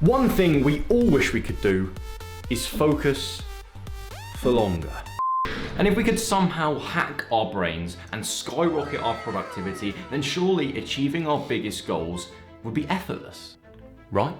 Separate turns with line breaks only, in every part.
One thing we all wish we could do is focus for longer. And if we could somehow hack our brains and skyrocket our productivity, then surely achieving our biggest goals would be effortless, right?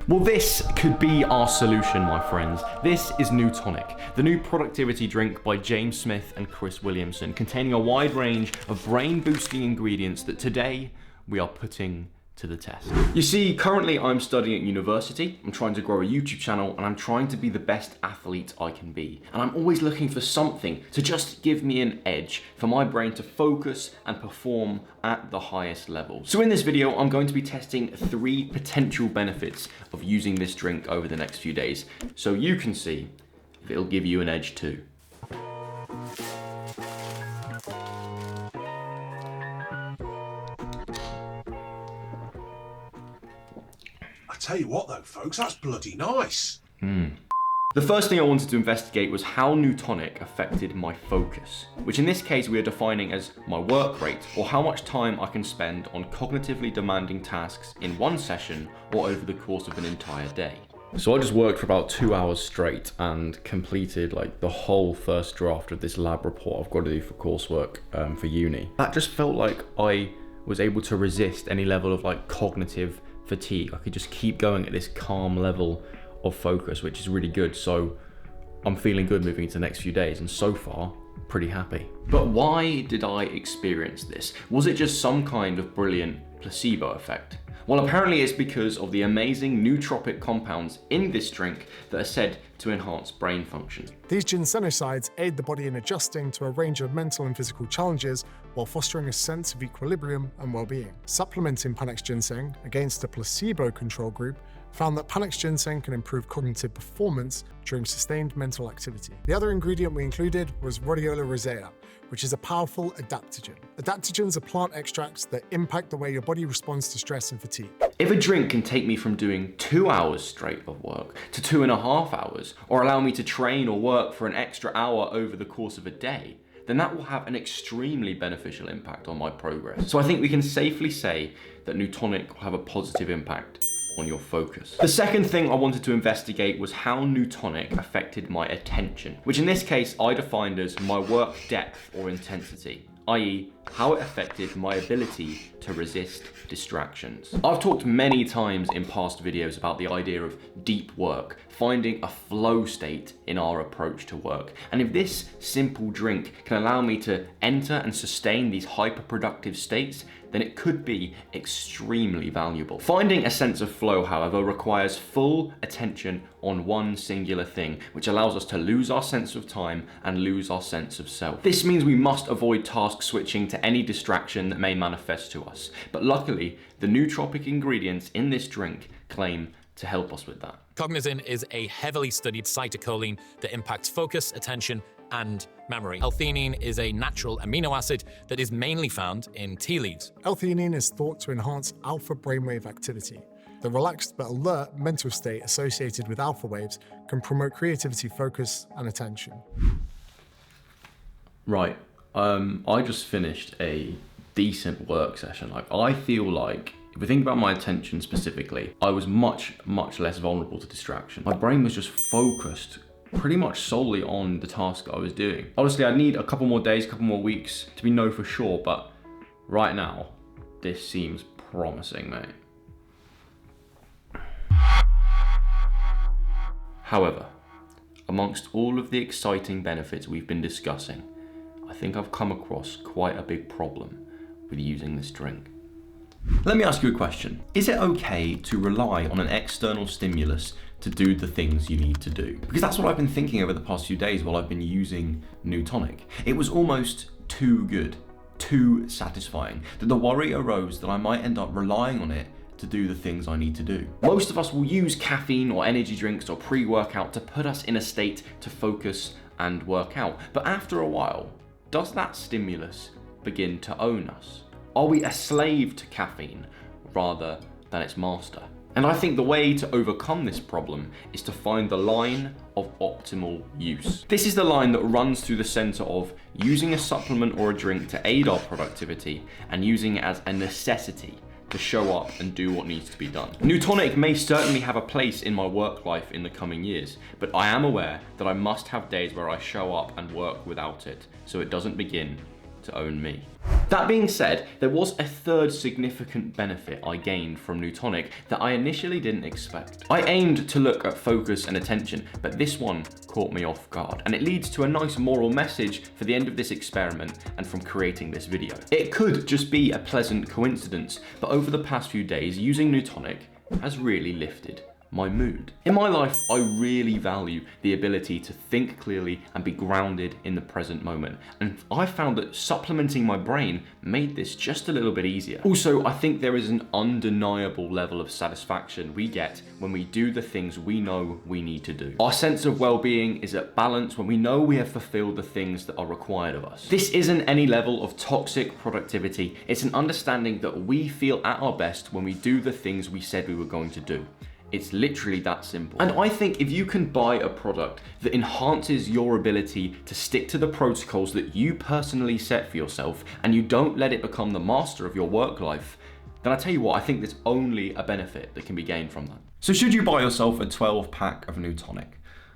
Well, this could be our solution, my friends. This is New Tonic, the new productivity drink by James Smith and Chris Williamson, containing a wide range of brain-boosting ingredients that today we are putting to the test. You see, currently I'm studying at university, I'm trying to grow a YouTube channel, and I'm trying to be the best athlete I can be. And I'm always looking for something to just give me an edge for my brain to focus and perform at the highest level. So in this video, I'm going to be testing 3 potential benefits of using this drink over the next few days, so you can see if it'll give you an edge too.
Tell you what though, folks, that's bloody nice.
The first thing I wanted to investigate was how New Tonic affected my focus, which in this case we are defining as my work rate, or how much time I can spend on cognitively demanding tasks in one session or over the course of an entire day. So I just worked for about 2 hours straight and completed like the whole first draft of this lab report I've got to do for coursework for uni. That just felt like I was able to resist any level of like cognitive fatigue. I could just keep going at this calm level of focus, which is really good. So I'm feeling good moving into the next few days, and so far, pretty happy. But why did I experience this? Was it just some kind of brilliant placebo effect? Well, apparently it's because of the amazing nootropic compounds in this drink that are said to enhance brain function.
These ginsenosides aid the body in adjusting to a range of mental and physical challenges while fostering a sense of equilibrium and well-being. Supplementing Panax ginseng against a placebo control group found that Panax ginseng can improve cognitive performance during sustained mental activity. The other ingredient we included was rhodiola rosea, which is a powerful adaptogen. Adaptogens are plant extracts that impact the way your body responds to stress and fatigue.
If a drink can take me from doing 2 hours straight of work to 2.5 hours, or allow me to train or work for an extra hour over the course of a day, then that will have an extremely beneficial impact on my progress. So I think we can safely say that New Tonic will have a positive impact on your focus. The second thing I wanted to investigate was how New Tonic affected my attention, which in this case I defined as my work depth or intensity, i.e. how it affected my ability to resist distractions. I've talked many times in past videos about the idea of deep work, finding a flow state in our approach to work. And if this simple drink can allow me to enter and sustain these hyper-productive states, then it could be extremely valuable. Finding a sense of flow, however, requires full attention on one singular thing, which allows us to lose our sense of time and lose our sense of self. This means we must avoid task switching to any distraction that may manifest to us. But luckily, the nootropic ingredients in this drink claim to help us with that.
Cognizin is a heavily studied cytocholine that impacts focus, attention, and memory. L-theanine is a natural amino acid that is mainly found in tea leaves.
L-theanine is thought to enhance alpha brainwave activity. The relaxed but alert mental state associated with alpha waves can promote creativity, focus, and attention.
Right, I just finished a decent work session. Like, I feel like, if we think about my attention specifically, I was much less vulnerable to distraction. My brain was just focused pretty much solely on the task I was doing. Honestly, I need a couple more days, a couple more weeks to be know for sure, but right now, this seems promising, mate. However, amongst all of the exciting benefits we've been discussing, I think I've come across quite a big problem with using this drink. Let me ask you a question. Is it okay to rely on an external stimulus to do the things you need to do? Because that's what I've been thinking over the past few days while I've been using New Tonic. It was almost too good, too satisfying, that the worry arose that I might end up relying on it to do the things I need to do. Most of us will use caffeine or energy drinks or pre-workout to put us in a state to focus and work out. But after a while, does that stimulus begin to own us? Are we a slave to caffeine rather than its master? And I think the way to overcome this problem is to find the line of optimal use. This is the line that runs through the center of using a supplement or a drink to aid our productivity and using it as a necessity to show up and do what needs to be done. Newtonic may certainly have a place in my work life in the coming years, but I am aware that I must have days where I show up and work without it, so it doesn't begin to own me. That being said, there was a third significant benefit I gained from Newtonic that I initially didn't expect. I aimed to look at focus and attention, but this one caught me off guard, and it leads to a nice moral message for the end of this experiment and from creating this video. It could just be a pleasant coincidence, but over the past few days, using Newtonic has really lifted my mood. In my life, I really value the ability to think clearly and be grounded in the present moment. And I found that supplementing my brain made this just a little bit easier. Also, I think there is an undeniable level of satisfaction we get when we do the things we know we need to do. Our sense of well-being is at balance when we know we have fulfilled the things that are required of us. This isn't any level of toxic productivity. It's an understanding that we feel at our best when we do the things we said we were going to do. It's literally that simple. And I think if you can buy a product that enhances your ability to stick to the protocols that you personally set for yourself and you don't let it become the master of your work life, then I tell you what, I think there's only a benefit that can be gained from that. So should you buy yourself a 12-pack of Newtonic?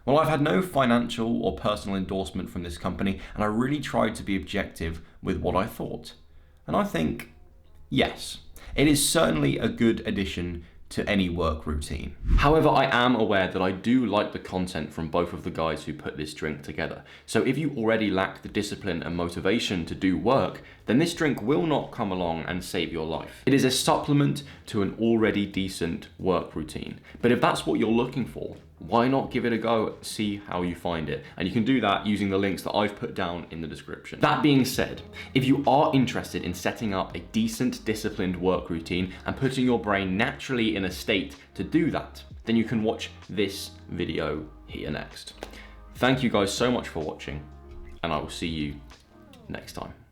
Well, I've had no financial or personal endorsement from this company, and I really tried to be objective with what I thought. And I think, yes, it is certainly a good addition to any work routine. However, I am aware that I do like the content from both of the guys who put this drink together. So if you already lack the discipline and motivation to do work, then this drink will not come along and save your life. It is a supplement to an already decent work routine. But if that's what you're looking for, why not give it a go, see how you find it? And you can do that using the links that I've put down in the description. That being said, if you are interested in setting up a decent, disciplined work routine and putting your brain naturally in a state to do that, then you can watch this video here next. Thank you guys so much for watching, and I will see you next time.